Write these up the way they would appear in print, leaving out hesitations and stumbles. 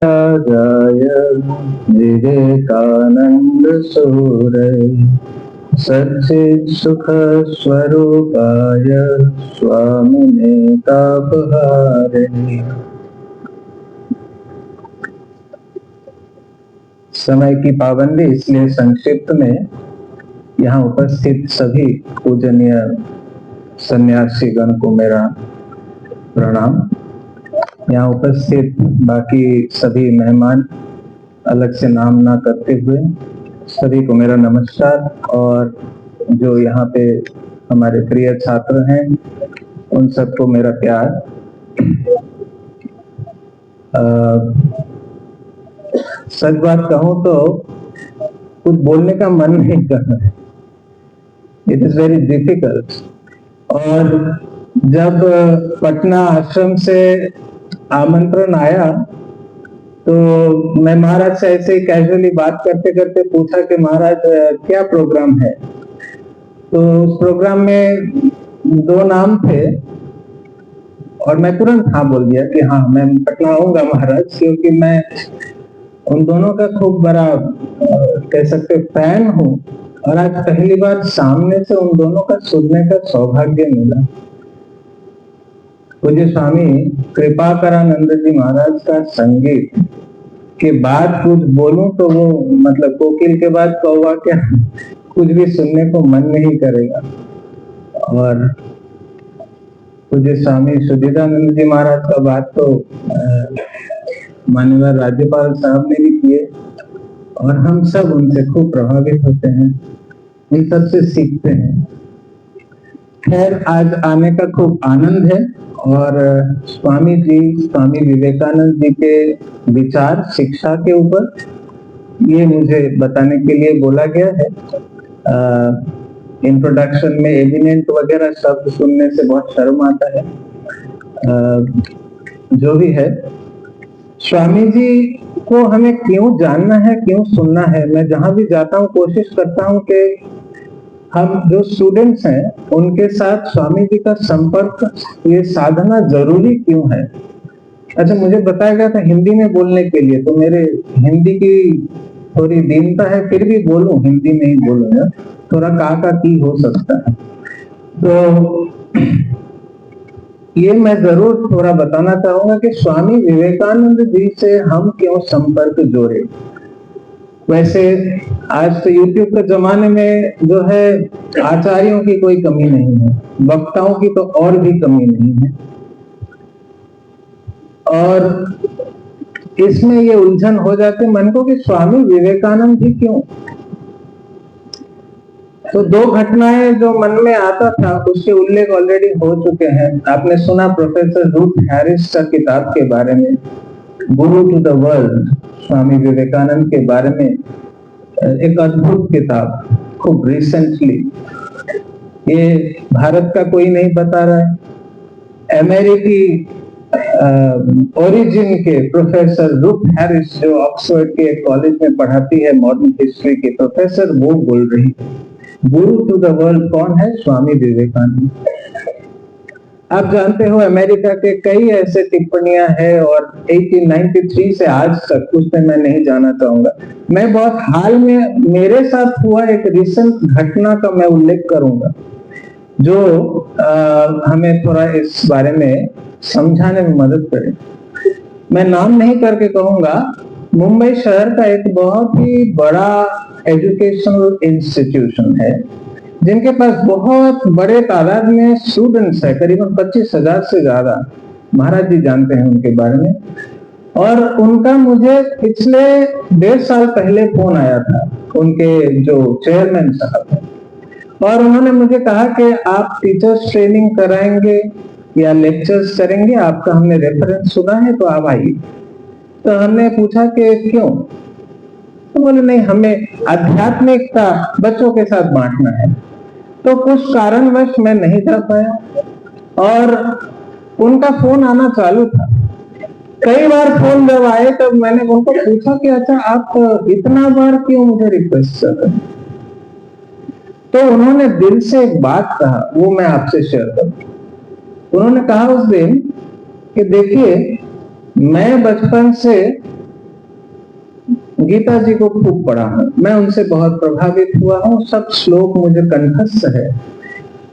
राजाय विवेकानंद सूरय सच्चित् सुख स्वरूपाय स्वामिने तापहारिणे। समय की पाबंदी, इसलिए संक्षिप्त में यहाँ उपस्थित सभी पूजनीय सन्यासी गण को मेरा प्रणाम। यहाँ उपस्थित बाकी सभी मेहमान, अलग से नाम ना करते हुए सभी को मेरा नमस्कार। और जो यहाँ पे हमारे प्रिय छात्र हैं उन सबको मेरा प्यार। सच बात कहूं तो कुछ बोलने का मन नहीं कर रहा है, इट इज वेरी डिफिकल्ट। और जब पटना आश्रम से आमंत्रण आया तो मैं महाराज से ऐसे ही कैजुअली बात करते करते पूछा कि महाराज क्या प्रोग्राम है। तो उस प्रोग्राम में 2 नाम थे और मैं तुरंत हाँ बोल दिया कि हाँ मैं पटना आऊंगा महाराज, क्योंकि मैं उन दोनों का खूब बड़ा कह सकते फैन हूँ। और आज पहली बार सामने से उन दोनों का सुनने का सौभाग्य मिला। पूज्य स्वामी कृपाकरानंद जी महाराज का संगीत के बाद कुछ बोलूं तो वो मतलब कोकिल के बाद कौवा क्या, कुछ भी सुनने को मन नहीं करेगा। और पूज्य स्वामी सुधीरानंद जी महाराज का बात तो माननीय राज्यपाल साहब ने भी किए और हम सब उनसे खूब प्रभावित होते हैं, इन सब से सीखते हैं। खैर आज आने का खूब आनंद है और स्वामी विवेकानंद जी के विचार शिक्षा के ऊपर ये मुझे बताने के लिए बोला गया है। इंट्रोडक्शन में एविडेंट वगैरह शब्द सुनने से बहुत शर्म आता है। जो भी है, स्वामी जी को हमें क्यों जानना है, क्यों सुनना है। मैं जहां भी जाता हूँ कोशिश करता हूँ कि हम जो स्टूडेंट्स हैं उनके साथ स्वामी जी का संपर्क ये साधना जरूरी क्यों है। अच्छा, मुझे बताया गया था हिंदी में बोलने के लिए, तो मेरे हिंदी की थोड़ी दीनता है, फिर भी बोलूं, हिंदी में ही बोलूंगा, थोड़ा का की हो सकता है। तो ये मैं जरूर थोड़ा बताना चाहूंगा कि स्वामी विवेकानंद जी से हम क्यों संपर्क जोड़े। वैसे आज तो यूट्यूब के जमाने में जो है आचार्यों की कोई कमी नहीं है, वक्ताओं की तो और भी कमी नहीं है। और इसमें ये उलझन हो जाते मन को कि स्वामी विवेकानंद जी क्यों। तो 2 घटनाएं जो मन में आता था उसके उल्लेख ऑलरेडी हो चुके हैं। आपने सुना प्रोफेसर रूथ हैरिस का किताब के बारे में, गुरु to the world, Swami Vivekananda के बारे में एक अद्भुत किताब, खूब रिसेंटली। ये भारत का कोई नहीं बता रहा है, अमेरिकी ओरिजिन के प्रोफेसर रूथ हैरिस जो ऑक्सफोर्ड के एक कॉलेज में पढ़ाती है मॉडर्न हिस्ट्री की प्रोफेसर, वो बोल रही है गुरु टू द वर्ल्ड कौन है, स्वामी विवेकानंद। आप जानते हो अमेरिका के कई ऐसे टिप्पणियां हैं और 1893 से आज तक, उसमें मैं नहीं जाना चाहूंगा। मैं बहुत हाल में मेरे साथ हुआ एक रिसेंट घटना का मैं उल्लेख करूंगा जो हमें थोड़ा इस बारे में समझाने में मदद करे। मैं नाम नहीं करके कहूंगा, मुंबई शहर का एक बहुत ही बड़ा एजुकेशनल इंस्टीट्यूशन है जिनके पास बहुत बड़े तादाद में स्टूडेंट्स है, करीबन 25,000 से ज्यादा। महाराज जी जानते हैं उनके बारे में। और उनका मुझे पिछले 1.5 साल पहले फोन आया था, उनके जो चेयरमैन साहब हैं, और उन्होंने मुझे कहा कि आप टीचर्स ट्रेनिंग कराएंगे या लेक्चर्स करेंगे, आपका हमने रेफरेंस सुना है, तो आप आइए। तो हमने पूछा कि क्यों, तो बोले नहीं, हमें आध्यात्मिकता बच्चों के साथ बांटना है। तो कुछ कारणवश मैं नहीं जा पाया और उनका फोन आना चालू था। कई बार फोन जब आए तब मैंने उनको पूछा कि अच्छा आप इतना बार क्यों मुझे रिक्वेस्ट कर रहे हैं। तो उन्होंने दिल से एक बात कहा, वो मैं आपसे शेयर करूं। उन्होंने कहा उस दिन कि देखिए, मैं बचपन से गीता जी को खूब पढ़ा हूं, मैं उनसे बहुत प्रभावित हुआ हूं, सब श्लोक मुझे कंठस्थ है।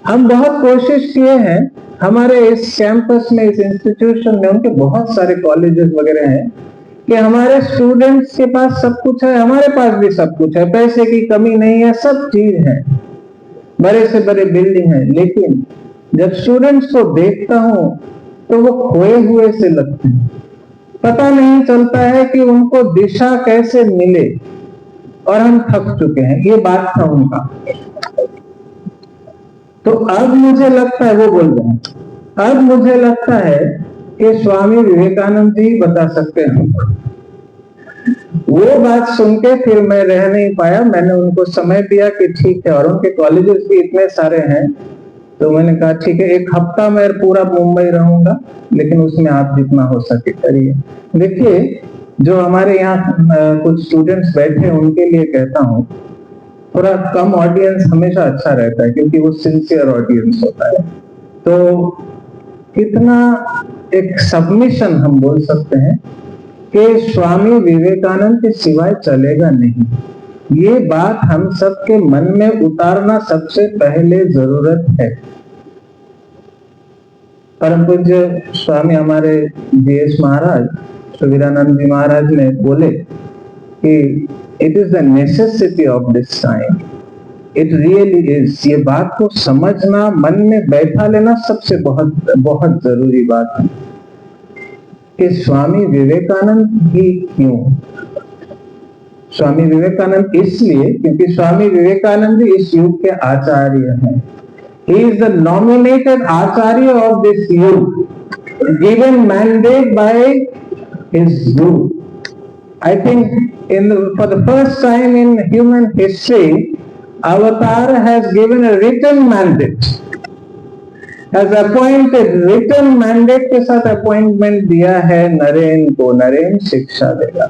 हम बहुत कोशिश किए हैं, हमारे इस कैंपस में, इस इंस्टीट्यूशन में, उनके बहुत सारे कॉलेजेस वगैरह हैं कि हमारे स्टूडेंट्स के पास सब कुछ है, हमारे पास भी सब कुछ है, पैसे की कमी नहीं है, सब चीज है, बड़े से बड़े बिल्डिंग है, लेकिन जब स्टूडेंट्स को देखता हूं तो वो खोए हुए से लगते हैं। पता नहीं चलता है कि उनको दिशा कैसे मिले, और हम थक चुके हैं। ये बात था उनका। तो अब मुझे लगता है, वो बोल रहे हैं, अब मुझे लगता है कि स्वामी विवेकानंद जी बता सकते हैं। वो बात सुन के फिर मैं रह नहीं पाया, मैंने उनको समय दिया कि ठीक है, और उनके कॉलेजेस भी इतने सारे हैं, तो मैंने कहा ठीक है, एक हफ्ता मैं पूरा मुंबई रहूंगा, लेकिन उसमें आप जितना हो सके करिए। देखिए, जो हमारे यहाँ कुछ स्टूडेंट्स बैठे हैं, उनके लिए कहता हूँ, थोड़ा कम ऑडियंस हमेशा अच्छा रहता है, क्योंकि वो सिंसियर ऑडियंस होता है। तो कितना एक सबमिशन हम बोल सकते हैं कि स्वामी विवेकानंद के सिवाय चलेगा नहीं। ये बात हम सबके मन में उतारना सबसे पहले जरूरत है। परम पूज्य स्वामी हमारे जीएस महाराज, सुवीरानंद जी महाराज ने बोले कि it is the necessity of this time, it really is. ये बात को समझना, मन में बैठा लेना सबसे बहुत बहुत जरूरी बात है कि स्वामी विवेकानंद ही क्यों। स्वामी विवेकानंद इसलिए क्योंकि स्वामी विवेकानंद इस युग के आचार्य हैं। He is the nominated Acharya of this youth, given mandate by his guru. I think for the first time in human history, Avatar has given a written mandate, has appointed, written mandate के साथ appointment दिया है नरेन को, नरेन शिक्षा देगा।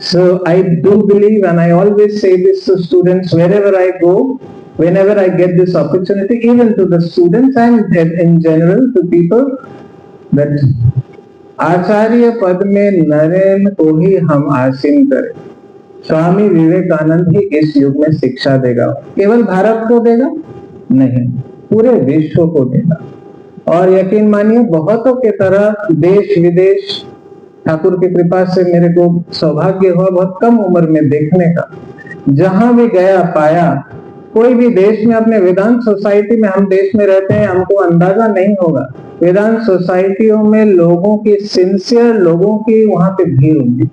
So I do believe, and I always say this to students wherever I go, whenever I get this opportunity, even to the students and in general to people, that आचार्य पद में नरेन को ही हम आसीन करें। स्वामी विवेकानंद ही इस युग में शिक्षा देगा। केवल भारत को देगा नहीं, पूरे विश्व को देगा। और यकीन मानिए, बहुतों के तरह देश विदेश, ठाकुर की कृपा से मेरे को सौभाग्य हुआ बहुत कम उम्र में देखने का। जहां भी गया पाया, कोई भी देश में, अपने वेदांत सोसाइटी में, हम देश में रहते हैं, हमको अंदाजा नहीं होगा, वेदांत सोसाइटियों में लोगों की, सिंसियर लोगों की वहां पे भीड़ होगी।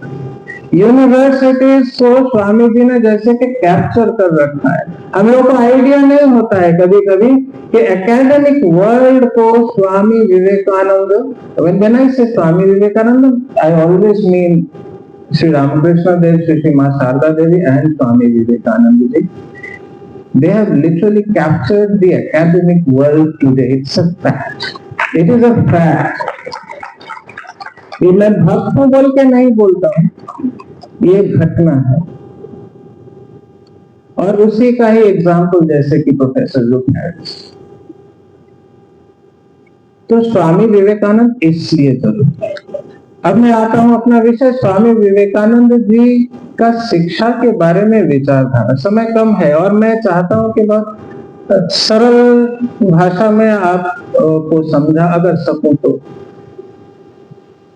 यूनिवर्सिटीज को स्वामी जी ने जैसे कि कैप्चर कर रखा है। हम लोग को आइडिया नहीं होता है कभी कभी कि एकेडमिक वर्ल्ड को Swami Vivekananda, when I say Swami Vivekananda, I always mean Shri Ramakrishna Dev, Shri Maa Sarada Devi and Swami Vivekananda ji. They have literally captured the academic world today. It's a fact. It is a fact. ये मैं भक्त हूं बोल के नहीं बोलता हूं, ये घटना है। और उसी का ही एग्जाम्पल जैसे कि प्रोफेसर लुक हैरिस। तो स्वामी विवेकानंद इसलिए जरूरी है। अब मैं आता हूं अपना विषय, स्वामी विवेकानंद जी का शिक्षा के बारे में विचारधारा। समय कम है और मैं चाहता हूं कि बहुत सरल भाषा में आपको समझा अगर सकूं तो।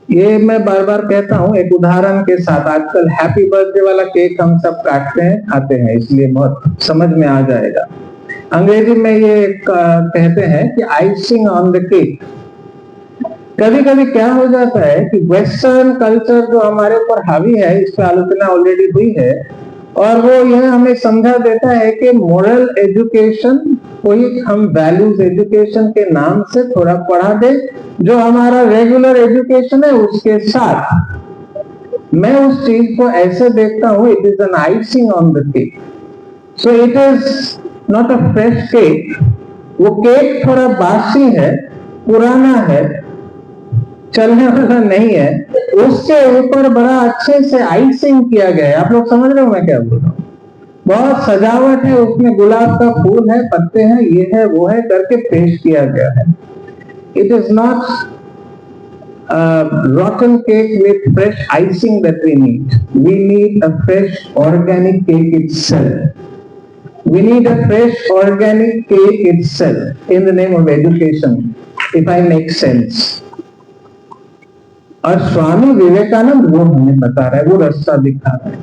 ये मैं बार बार कहता हूं एक उदाहरण के साथ। आजकल हैप्पी बर्थडे वाला केक हम सब काटते हैं, खाते हैं, इसलिए बहुत समझ में आ जाएगा। अंग्रेजी में ये कहते हैं कि आइसिंग ऑन द केक। कभी कभी क्या हो जाता है कि वेस्टर्न कल्चर जो हमारे ऊपर हावी है, इस पर आलोचना ऑलरेडी हुई है, और वो यह हमें समझा देता है कि मोरल एजुकेशन, कोई हम वैल्यूज एजुकेशन के नाम से थोड़ा पढ़ा दे, जो हमारा रेगुलर एजुकेशन है उसके साथ। मैं उस चीज को ऐसे देखता हूं, it is an icing on the cake. So it is not a fresh cake. वो केक थोड़ा बासी है, पुराना है, चलने वाला नहीं है, उसके ऊपर बड़ा अच्छे से आइसिंग किया गया है। आप लोग समझ रहे हो मैं क्या बोल रहा हूँ? बहुत सजावट है, उसमें गुलाब का फूल है, पत्ते हैं, ये है वो है करके पेश किया गया है। It is not rotten cake with fresh icing that we need. We need a fresh organic cake itself. We need a fresh organic cake itself in the name of education, if I make sense. और स्वामी विवेकानंद वो हमें बता रहा है, वो रास्ता दिखा रहा है।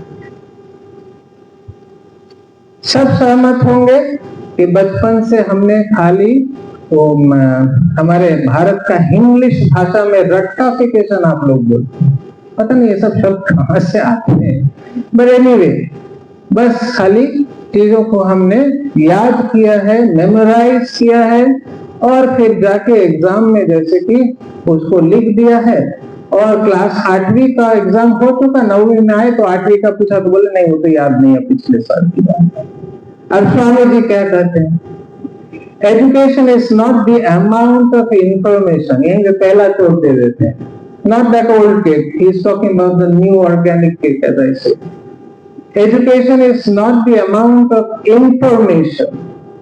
सब सहमत होंगे कि बचपन से हमने खाली तो हमारे भारत का इंग्लिश भाषा में रट्टाफिकेशन आप लोग बोलते हैं, पता नहीं ये सब शब्द कहां से आते हैं, बट एनीवे बस खाली चीजों को हमने याद किया है, मेमोराइज किया है और फिर जाके एग्जाम में जैसे कि उसको लिख दिया है। और क्लास 8वीं का एग्जाम हो चुका, 9वीं में आए तो 8वीं का पूछा तो बोले नहीं वो तो याद नहीं है पिछले साल की बात। अब स्वामी जी क्या कहते हैं, education is not the amount of information, यही जो पहला छोड़ दे देते हैं, not that old cake, he is talking about the new organic cake as I said. Education is not the amount of information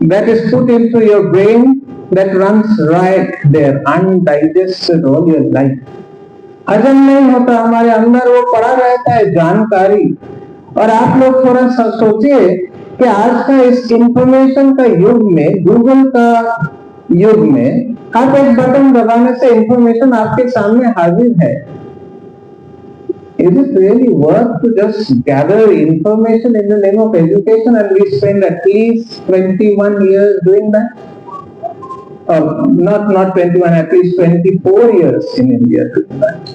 that is put into your brain that runs right there undigested all your life. हजम नहीं होता, हमारे अंदर वो पड़ा रहता है जानकारी। और आप लोग थोड़ा सा सोचिए कि आज का इस इंफॉर्मेशन का युग में, गूगल का युग में, आप एक बटन दबाने से इंफॉर्मेशन आपके सामने हाजिर है। Is it really worth to just gather information in the name of education and we spend at least 21 years doing that? Not 21, at least 24 years in India doing that.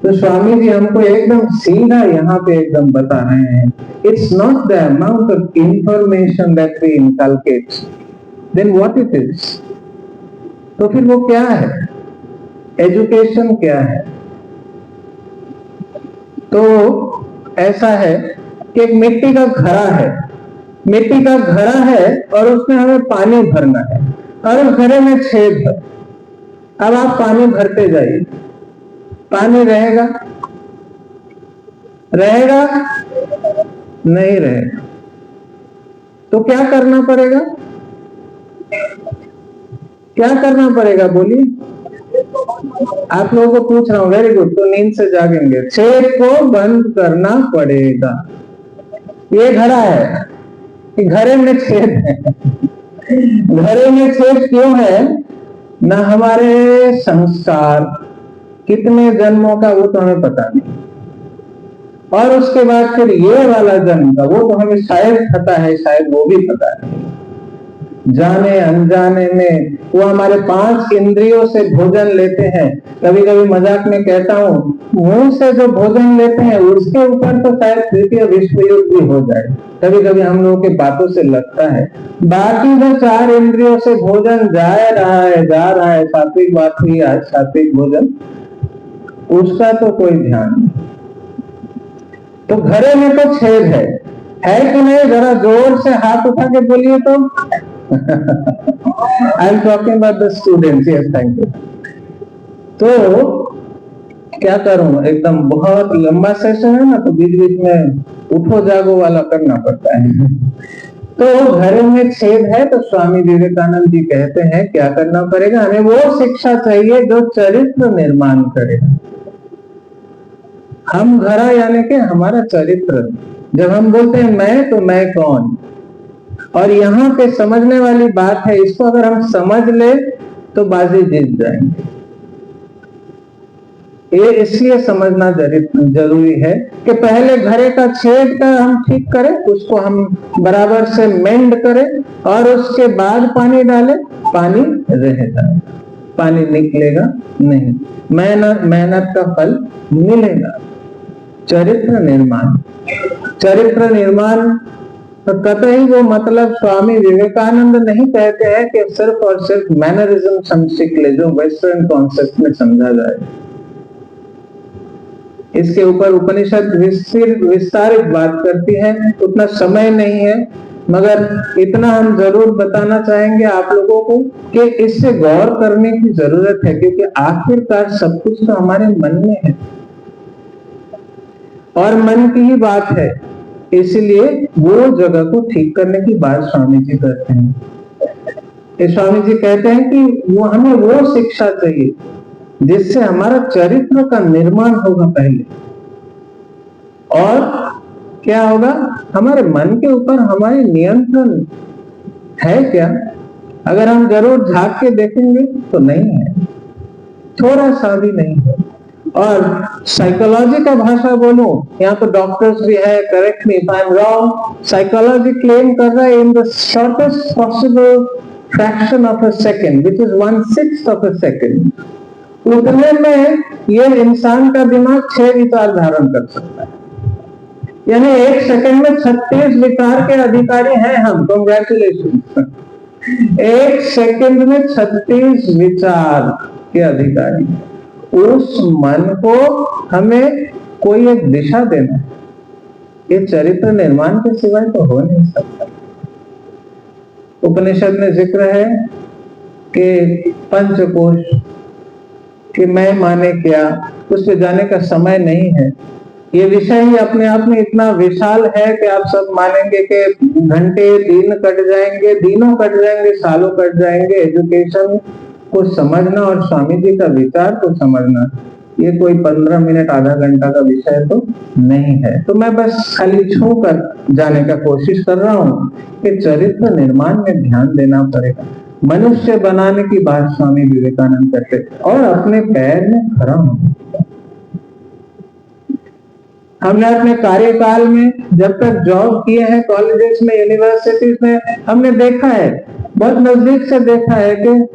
तो स्वामी जी हमको एकदम सीधा यहाँ पे एकदम बता रहे हैं, it's not the amount of information that we inculcate, then what it is? तो फिर वो क्या है, एजुकेशन क्या है? तो ऐसा है कि एक मिट्टी का घड़ा है, मिट्टी का घड़ा है और उसमें हमें पानी भरना है और उस घड़े में छेद है। अब आप पानी भरते जाइए, पानी रहेगा? रहेगा? नहीं रहेगा। तो क्या करना पड़ेगा? क्या करना पड़ेगा बोलिए? आप लोगों को पूछ रहा हूं, वेरी गुड, तो नींद से जागेंगे। छेद को बंद करना पड़ेगा। ये घड़ा है, घड़े में छेद है। घड़े में छेद क्यों है? ना हमारे संस्कार कितने जन्मों का वो तो हमें पता नहीं, और उसके बाद फिर ये वाला जन्म का वो तो हमें शायद पता है, शायद वो भी पता नहीं। जाने अनजाने में वो हमारे 5 इंद्रियों से भोजन लेते हैं। कभी कभी मजाक में कहता हूँ, मुंह से जो भोजन लेते हैं उसके ऊपर तो शायद तृतीय विश्व युद्ध भी हो जाए, कभी कभी हम लोगों के बातों से लगता है। बाकी जो 4 इंद्रियों से भोजन जा रहा है, सात्विक बात हुई आज, सात्विक भोजन, उसका तो कोई ध्यान नहीं। तो घड़े में तो छेद है कि नहीं? जरा जोर से हाथ उठा के बोलिए तो। I am talking about the students. Yes, thank you. तो क्या करूं, एकदम बहुत लंबा सेशन है ना, तो बीच बीच में उठो जागो वाला करना पड़ता है। तो घरे में छेद है, तो स्वामी विवेकानंद जी कहते हैं क्या करना पड़ेगा? हमें वो शिक्षा चाहिए जो चरित्र निर्माण करेगा। हम घड़ा यानी कि हमारा चरित्र। जब हम बोलते हैं मैं, तो मैं कौन? और यहाँ पे समझने वाली बात है, इसको अगर हम समझ ले तो बाजी जीत जाएंगे। ये इसलिए समझना जरूरी है कि पहले घड़े का छेद का हम ठीक करें, उसको हम बराबर से मेंड करें और उसके बाद पानी डालें, पानी रह जाए, पानी निकलेगा नहीं, मेहनत का फल मिलेगा। चरित्र निर्माण, चरित्र निर्माण तो कतई वो मतलब स्वामी विवेकानंद नहीं कहते हैं कि सिर्फ और सिर्फ मैनरिज्म हम सीख ले जो वेस्टर्न कॉन्सेप्ट में समझा जाए। इसके ऊपर उपनिषद विस्तारित बात करती है, उतना समय नहीं है, मगर इतना हम जरूर बताना चाहेंगे आप लोगों को कि इससे गौर करने की जरूरत है, क्योंकि आखिरकार सब कुछ तो हमारे मन में है और मन की ही बात है। इसलिए वो जगह को ठीक करने की बात स्वामी जी करते हैं। स्वामी जी कहते हैं कि वो हमें वो शिक्षा चाहिए जिससे हमारा चरित्र का निर्माण होगा पहले, और क्या होगा, हमारे मन के ऊपर हमारी नियंत्रण है क्या? अगर हम जरूर झांक के देखेंगे तो नहीं है, थोड़ा सा भी नहीं है। और साइकोलॉजी का भाषा बोलूं, यहाँ तो डॉक्टर्स भी है, correct me if I am wrong, psychology claim कर रहा है in the shortest possible fraction of a second, which is 1/6 of a second, उतने में ये इंसान का दिमाग 6 विचार धारण कर सकता है। यानी 1 सेकंड में 36 विचार के अधिकारी हैं हम। कांग्रेचुलेशन। 1 सेकंड में 36 विचार के अधिकारी। उस मन को हमें कोई एक दिशा देना है। ये चरित्र निर्माण के सिवाय तो हो नहीं सकता। उपनिषद में जिक्र है कि पंचकोश, कि मैं माने क्या, उस पे जाने का समय नहीं है। ये विषय ही अपने आप में इतना विशाल है कि आप सब मानेंगे कि घंटे, दिन कट जाएंगे, दिनों कट जाएंगे, सालों कट जाएंगे। एजुकेशन को समझना और स्वामी जी का विचार को समझना, ये कोई 15 मिनट, आधा घंटा का विषय तो नहीं है। तो मैं बस खाली छू कर जाने का कोशिश कर रहा हूँ कि चरित्र निर्माण में ध्यान देना पड़ेगा। मनुष्य बनाने की बात स्वामी विवेकानंद करते थे, और अपने पैर में खड़ा होना। हमने अपने कार्यकाल में जब तक जॉब किए हैं, कॉलेजेस में, यूनिवर्सिटीज में, हमने देखा है, बहुत नजदीक से देखा है कि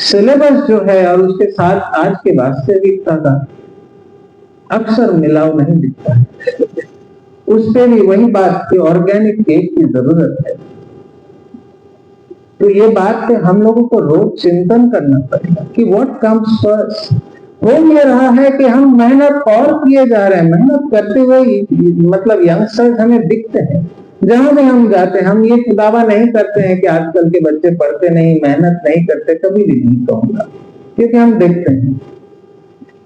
सिलेबस जो है और उसके साथ आज के वास्तविकता का अक्सर मिलाव नहीं दिखता है। उस पे भी वही बात कि ऑर्गेनिक केक की जरूरत है। तो ये बात पे हम लोगों को रोज चिंतन करना पड़ेगा कि व्हाट कम्स फर्स्ट। हो ये रहा है कि हम मेहनत और किए जा रहे हैं, मेहनत करते हुए, मतलब यंगस्टर्स हमें दिखते हैं जहां भी हम जाते हैं। हम ये दावा नहीं करते हैं कि आजकल के बच्चे पढ़ते नहीं, मेहनत नहीं करते, कभी भी नहीं कहूंगा, क्योंकि हम देखते हैं।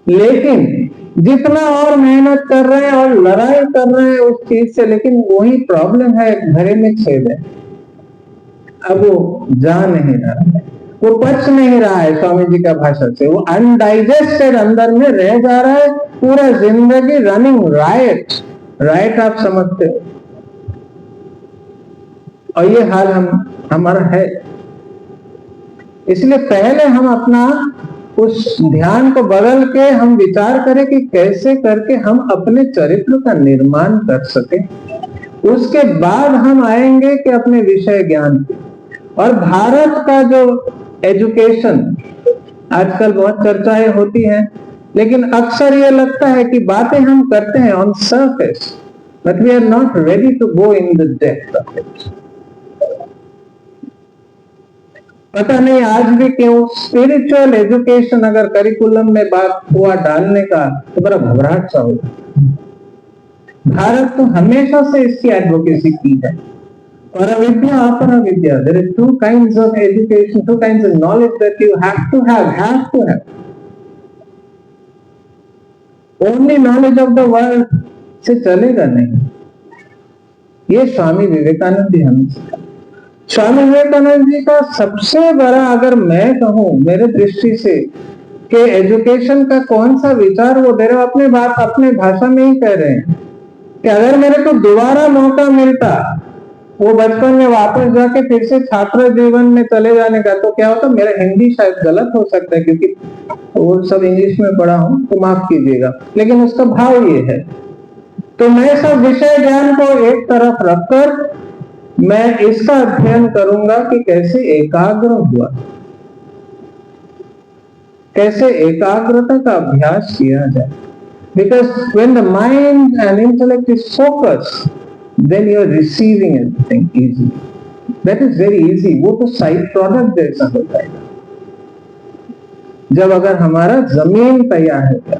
लेकिन जितना और मेहनत कर रहे हैं और लड़ाई कर रहे हैं उस चीज से, लेकिन वही प्रॉब्लम है, घरे में छेद है। अब वो जा नहीं रहा है, वो पच नहीं रहा है स्वामी जी का भाषा से, वो अनडाइजेस्टेड अंदर में रह जा रहा है। पूरा जिंदगी रनिंग राइट आप समझते हो। और ये हाल हमारा है। इसलिए पहले हम अपना उस ध्यान को बदल के हम विचार करें कि कैसे करके हम अपने चरित्र का निर्माण कर सके। उसके बाद हम आएंगे कि अपने विषय ज्ञान। और भारत का जो एजुकेशन, आजकल बहुत चर्चाएं होती हैं, लेकिन अक्सर ये लगता है कि बातें हम करते हैं on surface, but we are not ready to go in the depth of it. पता नहीं आज भी क्यों स्पिरिचुअल एजुकेशन अगर करिकुलम में बात हुआ डालने का तो बड़ा घबराहट सा होगा। भारत तो हमेशा से इसकी एडवोकेसी की है। Paravidya, Aparavidya. There are 2 kinds of education, 2 kinds of knowledge that you have to have. Only knowledge of the world से चलेगा नहीं। ये स्वामी विवेकानंद जी हमें सिखाते। स्वामी विवेकानंद जी का सबसे बड़ा, अगर मैं कहूं मेरे दृष्टि से, कि एजुकेशन का कौन सा विचार वो दे रहे हो, अपने बात अपने भाषा में ही कह रहे हैं कि अगर मेरे को दोबारा मौका मिलता वो बचपन में वापस जाके फिर से छात्र जीवन में चले जाने का, तो क्या होता। मेरा हिंदी शायद गलत हो सकता है क्योंकि वो सब इंग्लिश में पढ़ा हूं, तो माफ कीजिएगा, लेकिन उसका भाव ये है। तो मैं सब विषय ज्ञान को एक तरफ रखकर मैं इसका अध्ययन करूंगा कि कैसे एकाग्र हुआ, कैसे एकाग्रता का अभ्यास किया जाए। Because when the mind and intellect is focused, then you are receiving everything easily. That is very easy. वो तो साइड प्रोडक्ट जैसा हो जाएगा। जब अगर हमारा जमीन तैयार है,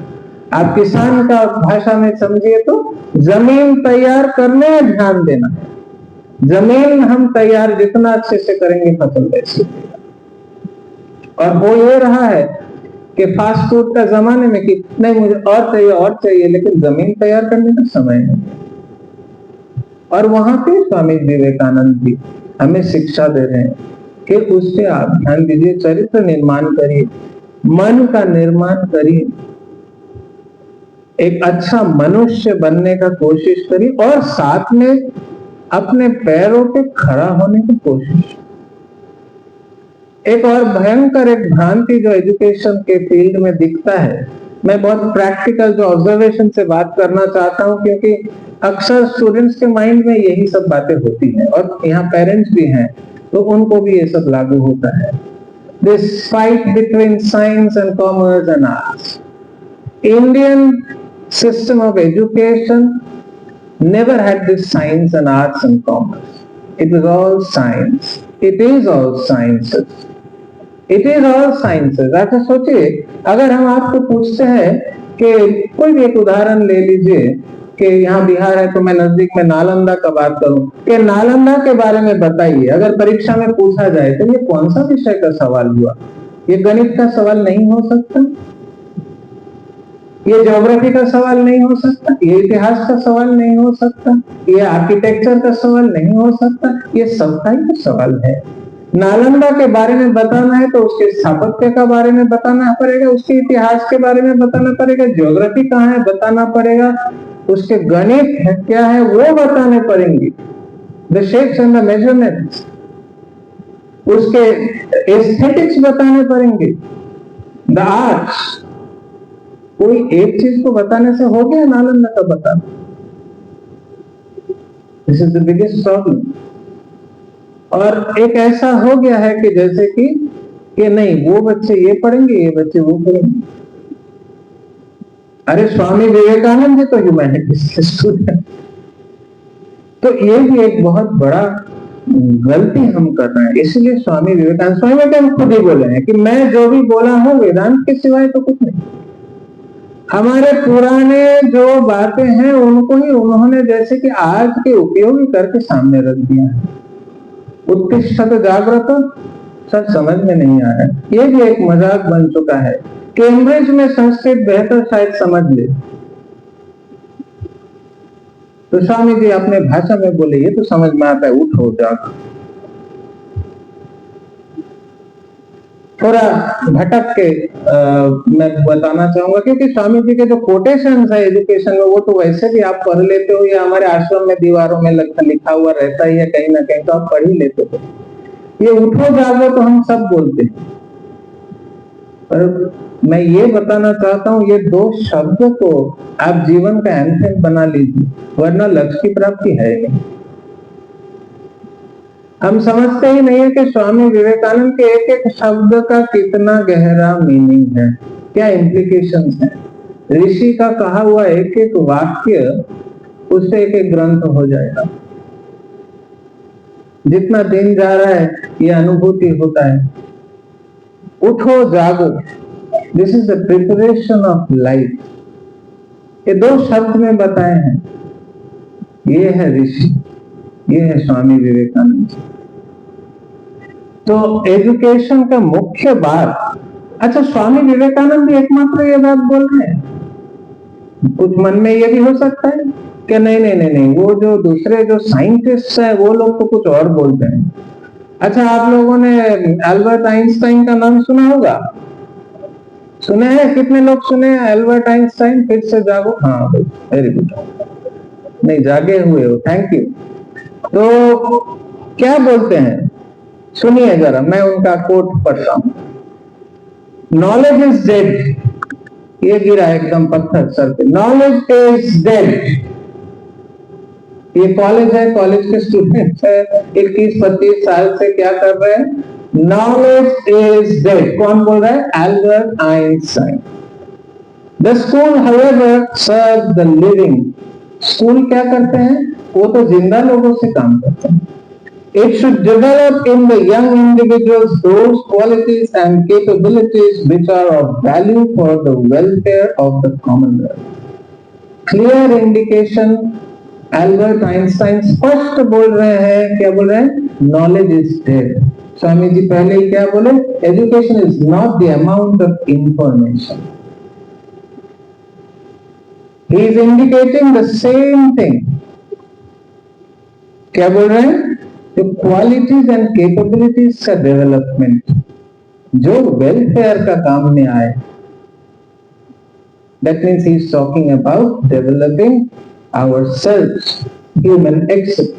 आप किसान का भाषा में समझिए तो जमीन तैयार करने में ध्यान देना है। जमीन हम तैयार जितना अच्छे से करेंगे फसल वैसी। और हो ये रहा है कि फास्ट फूड का जमाने में कि नहीं मुझे और चाहिए, लेकिन जमीन तैयार करने का समय नहीं। और वहां पे स्वामी विवेकानंद जी हमें शिक्षा दे रहे हैं कि उस पे आप ध्यान दीजिए, चरित्र निर्माण करिए। मन का निर्माण करिए, एक अच्छा मनुष्य बनने का कोशिश करिए और साथ में अपने पैरों पे खड़ा होने की कोशिश। एक और भयंकर एक भ्रांति जो एजुकेशन के फील्ड में दिखता है, मैं बहुत प्रैक्टिकल जो ऑब्जर्वेशन से बात करना चाहता हूं, क्योंकि अक्सर स्टूडेंट्स के माइंड में यही सब बातें होती हैं और यहाँ पेरेंट्स भी हैं तो उनको भी ये सब लागू होता है। This fight between science and commerce and arts. Indian system of education never had this science and arts and commerce. It was all science. It is all sciences. It is all sciences. ऐसा सोचिए, अगर हम आपको पूछते हैं कि कोई भी एक उदाहरण ले लीजिए कि यहाँ बिहार है तो मैं नजदीक में नालंदा का बात करूं कि नालंदा के बारे में बताइए, अगर परीक्षा में पूछा जाए तो ये कौन सा विषय का सवाल हुआ? ये गणित का सवाल नहीं हो सकता, ये ज्योग्राफी का सवाल नहीं हो सकता, ये इतिहास का सवाल नहीं हो सकता, ये आर्किटेक्चर का सवाल नहीं हो सकता, ये सबका ही सवाल है। नालंदा के बारे में बताना है तो उसके स्थापत्य के बारे में बताना पड़ेगा, उसके इतिहास के बारे में बताना पड़ेगा, ज्योग्राफी कहाँ है बताना पड़ेगा, उसके गणित है क्या है वो बताने पड़ेंगे, the shapes and the measurements, उसके एस्थेटिक्स बताने पड़ेंगे, द आर्ट्स। कोई एक चीज को बताने से हो गया नालंदा का बताना? This is the biggest problem. और एक ऐसा हो गया है कि जैसे कि नहीं वो बच्चे ये पढ़ेंगे, ये बच्चे वो पढ़ेंगे। अरे स्वामी विवेकानंद जी तो ह्यूमैनिटीज के स्टूडेंट। तो ये भी एक बहुत बड़ा गलती हम कर रहे हैं। इसलिए स्वामी विवेकानंद खुद ही बोले हैं कि मैं जो भी बोला हूं वेदांत के सिवाय तो कुछ नहीं। हमारे पुराने जो बातें हैं उनको ही उन्होंने जैसे कि आज के उपयोगी करके सामने रख दिया है। उत्तिष्ठत जागृत सब समझ में नहीं आ रहा है, ये भी एक मजाक बन चुका है। कैम्ब्रिज में संस्कृत बेहतर शायद समझ ले तो स्वामी जी अपने भाषा में बोले ये तो समझ में आता है, उठो जागो। थोड़ा भटक के मैं बताना चाहूंगा क्योंकि स्वामी जी के जो कोटेशंस है एजुकेशन में वो तो वैसे भी आप पढ़ लेते हो, या हमारे आश्रम में दीवारों में लिखा हुआ रहता ही है कहीं ना कहीं, तो आप पढ़ ही लेते हो। ये उठो जागो तो हम सब बोलते हैं, पर मैं ये बताना चाहता हूँ ये दो शब्द को आप जीवन का एंथम बना लीजिए, वरना लक्ष्य की प्राप्ति है नहीं। हम समझते ही नहीं है कि स्वामी विवेकानंद के एक एक शब्द का कितना गहरा मीनिंग है, क्या इम्प्लीकेशंस है। ऋषि का कहा हुआ एक एक वाक्य उससे एक एक ग्रंथ हो जाएगा। जितना दिन जा रहा है ये अनुभूति होता है। उठो जागो, this is the preparation of life. ये दो शब्द में बताए हैं। ये है ऋषि, ये है स्वामी विवेकानंद। तो एजुकेशन का मुख्य बात, अच्छा स्वामी विवेकानंद भी एकमात्र ये बात बोल रहे हैं? कुछ मन में ये भी हो सकता है कि नहीं नहीं नहीं नहीं, वो जो दूसरे जो साइंटिस्ट है वो लोग तो कुछ और बोलते हैं। अच्छा आप लोगों ने एल्बर्ट आइंस्टाइन का नाम सुना होगा, सुने हैं? कितने लोग सुने हैं एल्बर्ट आइंस्टाइन? फिर से जागो, हाँ वेरी गुड, नहीं जागे हुए हो, थैंक यू। तो क्या बोलते हैं सुनिए जरा, मैं उनका कोट पढ़ता हूं। नॉलेज इज डेड, ये गिरा एकदम पत्थर सर पे, नॉलेज इज डेड। ये कॉलेज है, कॉलेज के स्टूडेंट्स है, 21-25 साल से क्या कर रहे हैं? Knowledge is dead. कौन बोल रहा है? Albert Einstein. The school however serve the living. School क्या करते हैं? वो तो जिंदा लोगों से काम करते हैं। It should develop in the young individuals those qualities and capabilities which are of value for the welfare of the commonwealth. Clear indication, Albert Einstein स्पष्ट बोल रहे हैं, क्या बोल रहे हैं? Knowledge is dead. Swami ji पहले ही क्या बोले? Education is not the amount of information. He is indicating the same thing. क्या बोल रहे हैं? जो क्वालिटीज एंड कैपेबिलिटीज का डेवलपमेंट, जो वेलफेयर का काम में आए। That means he is talking about developing ourselves, human excellence.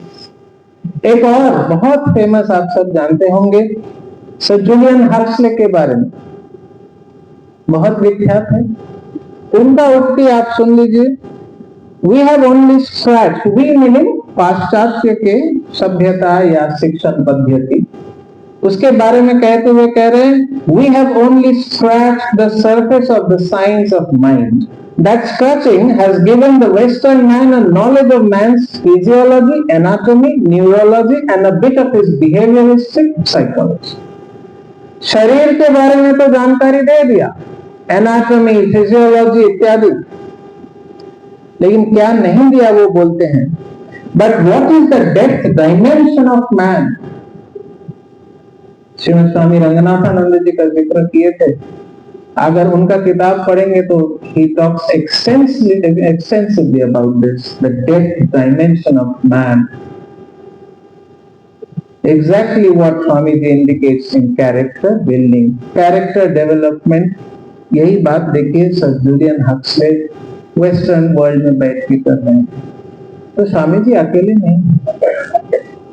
एक और बहुत फेमस आप सब जानते होंगे सर जूलियन हक्सले के बारे में, बहुत विख्यात है। उनका उक्ति आप सुन लीजिए। We have only scratch, we meaning पाश्चात्य के सभ्यता या शिक्षण पद्धति, उसके बारे में कहते हुए कह रहे हैं we have only scratch the surface of the science of mind. That scratching has given the Western man a knowledge of man's physiology, anatomy, neurology and a bit of his behavioristic psychology. शरीर के बारे में तो जानकारी दे दिया, anatomy, physiology इत्यादि, लेकिन क्या नहीं दिया वो बोलते हैं। But what is the depth dimension of man. Shrimad Swami Ranganathananda ji का जिक्र किए थे, अगर उनका किताब पढ़ेंगे तो he talks extensively about this, the depth dimension of man, exactly what Swamiji indicates in character building, character development। यही बात देखिए sir Julian Huxley western world में बैठ के कर रहे हैं, तो स्वामी जी अकेले नहीं,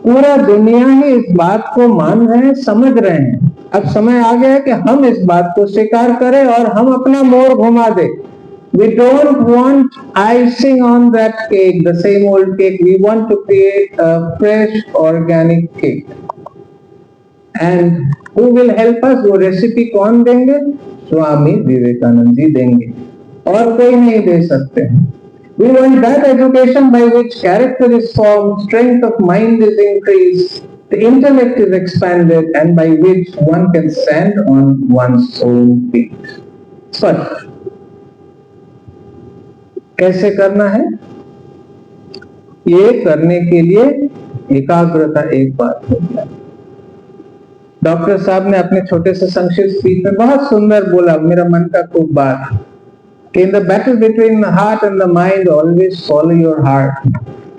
पूरा दुनिया ही इस बात को मान रहे हैं, समझ रहे हैं। अब समय आ गया है कि हम इस बात को स्वीकार करें और हम अपना मोड़ घुमा दे। We don't want icing on that cake, the same old cake. We want to create a fresh organic cake. And who will help us? वो रेसिपी कौन देंगे? स्वामी विवेकानंद जी देंगे, और कोई नहीं दे सकते हैं। We want that education by which character is formed, strength of mind is increased, the intellect is expanded, and by which one can stand on one's own feet. First, कैसे करना है? ये करने के लिए एकाग्रता एक बात हो गया। डॉक्टर साहब ने अपने छोटे से संक्षिप्त स्पीच में बहुत सुंदर बोला, मेरा मन का खूब बात, कि in the battle between the heart and the mind always follow your heart।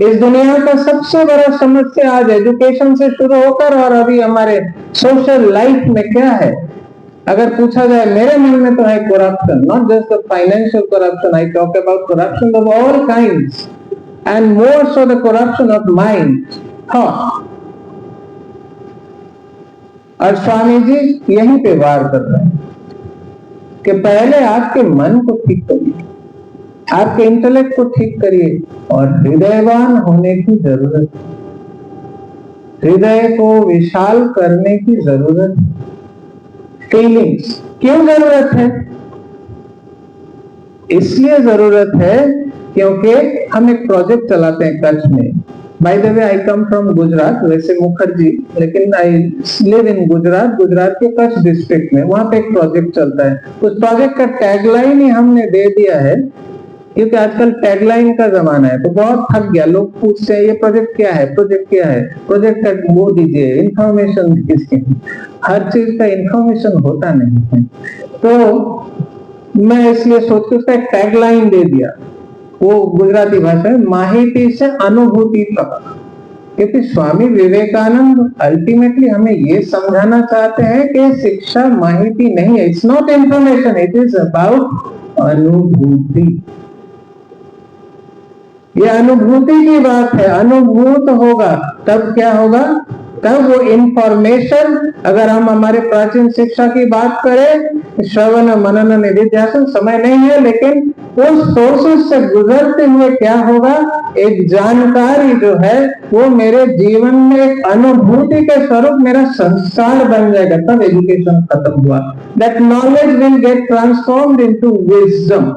इस दुनिया का सबसे बड़ा समस्या आज एजुकेशन से शुरू होकर और अभी हमारे सोशल लाइफ में क्या है, अगर पूछा जाए मेरे मन में तो है corruption, not just the financial corruption, I talk about corruption of all kinds and more so the corruption of mind, thought. और स्वामी जी यहीं पे वार कर रहे हैं कि पहले आपके मन को ठीक करिए, आपके इंटेलेक्ट को ठीक करिए, और हृदयवान होने की जरूरत है, हृदय को विशाल करने की जरूरत है। फीलिंग्स क्यों जरूरत है? इसलिए जरूरत है क्योंकि हम एक प्रोजेक्ट चलाते हैं कच्छ में। By the way I come from Gujarat, वैसे मुखर्जी, लेकिन I live in Gujarat, Gujarat के कच्छ डिस्ट्रिक्ट में, वहां पे एक प्रोजेक्ट चलता है। उस प्रोजेक्ट का टैगलाइन ही हमने दे दिया है, क्योंकि आजकल टैगलाइन का जमाना है, तो बहुत थक गया। लोग पूछते हैं ये प्रोजेक्ट क्या है, प्रोजेक्ट क्या है, प्रोजेक्ट का वो दीजिए, इंफॉर्मेशन दीजिए। हर चीज का इंफॉर्मेशन होता नहीं है, तो मैं इसलिए सोच के उसका एक टैगलाइन दे दिया, वो गुजराती भाषा में, माहिती से अनुभूति तक। क्योंकि स्वामी विवेकानंद अल्टीमेटली हमें ये समझाना चाहते हैं कि शिक्षा माहिती नहीं है, it's not information, it is about अनुभूति। ये अनुभूति की बात है, अनुभूत होगा तब क्या होगा, तब वो इंफॉर्मेशन, अगर हम हमारे प्राचीन शिक्षा की बात करें, श्रवण मनन निधिध्यासन, समय नहीं है, लेकिन उस सोर्सेस से गुजरते हुए क्या होगा, एक जानकारी जो है वो मेरे जीवन में एक अनुभूति के स्वरूप मेरा संस्कार बन जाएगा, तब एजुकेशन खत्म हुआ। That knowledge will get transformed into wisdom.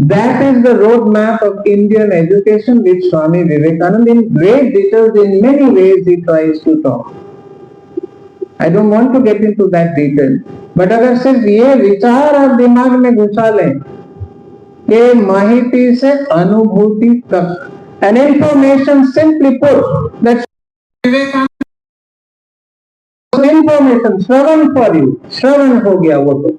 That is the roadmap of Indian education, which Swami Vivekananda in great details, in many ways he tries to talk. I don't want to get into that detail, but अगर सिर्फ ये विचार आप दिमाग में घुसा लें कि माहिती से अनुभूति तक, an information simply put, that Vivekananda information, Shravan for you, श्रवण हो गया वो तो,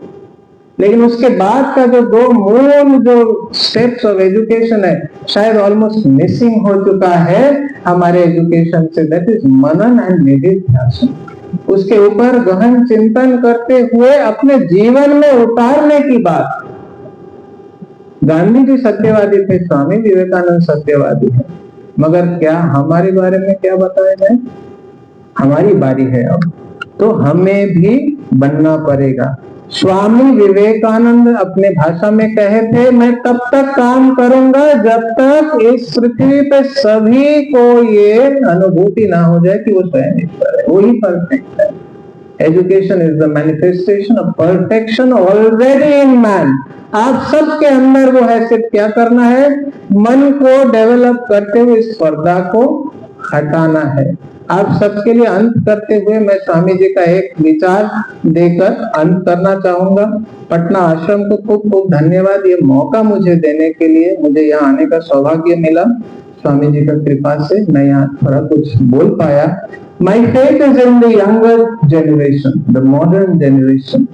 लेकिन उसके बाद का जो दो मूल जो स्टेप्स ऑफ एजुकेशन है, शायद ऑलमोस्ट मिसिंग हो चुका है हमारे एजुकेशन से, दैट इज मनन एंड निधिध्यासन। उसके ऊपर गहन चिंतन करते हुए अपने जीवन में उतारने की बात। गांधी जी सत्यवादी थे, स्वामी विवेकानंद सत्यवादी है, मगर क्या हमारे बारे में क्या बताया जाए? हमारी बारी है अब, तो हमें भी बनना पड़ेगा। स्वामी विवेकानंद अपने भाषा में कहे थे, मैं तब तक काम करूंगा जब तक इस पृथ्वी पे सभी को ये अनुभूति ना हो जाए कि वो स्वयं ईश्वर है, वही परफेक्ट है। Education is the manifestation of perfection already in man. आप सबके अंदर वो है, सिर्फ क्या करना है? मन को डेवलप करते हुए इस पर्दा को हटाना है। आप सबके लिए अंत करते हुए मैं स्वामी जी का एक विचार देकर अंत करना चाहूंगा। पटना आश्रम को खूब खूब धन्यवाद, ये मौका मुझे देने के लिए। मुझे यहाँ आने का सौभाग्य मिला स्वामी जी का कृपा से, मैं यहाँ थोड़ा कुछ बोल पाया। My faith is in the younger generation, the modern generation.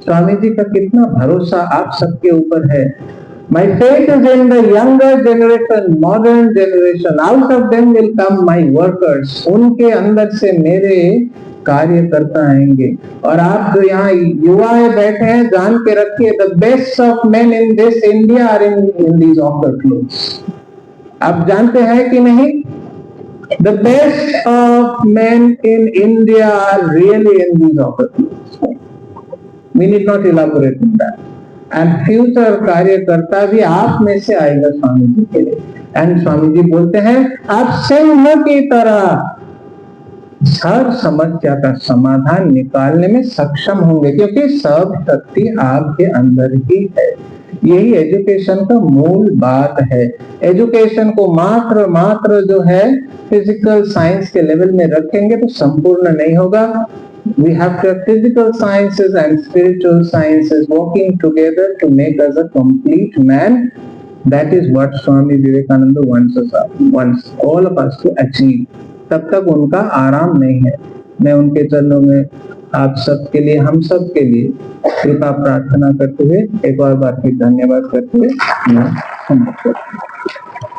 Swami ji का कितना भरोसा आप सबके ऊपर है। My faith is in the younger generation, modern generation. Out of them will come my workers. उनके अंदर से मेरे कार्यकर्ता आएंगे। और आप जो यहाँ युवाएं बैठे हैं, जान के रखिए, the best of men in this India are in these ochre clothes. आप जानते हैं कि नहीं? The best of men in India are really in these ochre clothes. We need not elaborate on that. And future कार्यकर्ता भी आप में से आएगा स्वामी जी के लिए। एंड स्वामी जी बोलते हैं, आप सिंह की तरह हर समस्या का समाधान निकालने में सक्षम होंगे, क्योंकि सब शक्ति आपके अंदर ही है। यही एजुकेशन का मूल बात है। एजुकेशन को मात्र जो है फिजिकल साइंस के लेवल में रखेंगे तो संपूर्ण नहीं होगा। We have to have physical sciences and spiritual sciences working together to make us a complete man. That is what Swami Vivekananda wants all of us to achieve. तब तक उनका आराम नहीं है। मैं उनके चरणों में आप सबके लिए, हम सब के लिए कृपा प्रार्थना करते हुए एक और बार फिर धन्यवाद करते हुए मैं समाप्त करता हूं।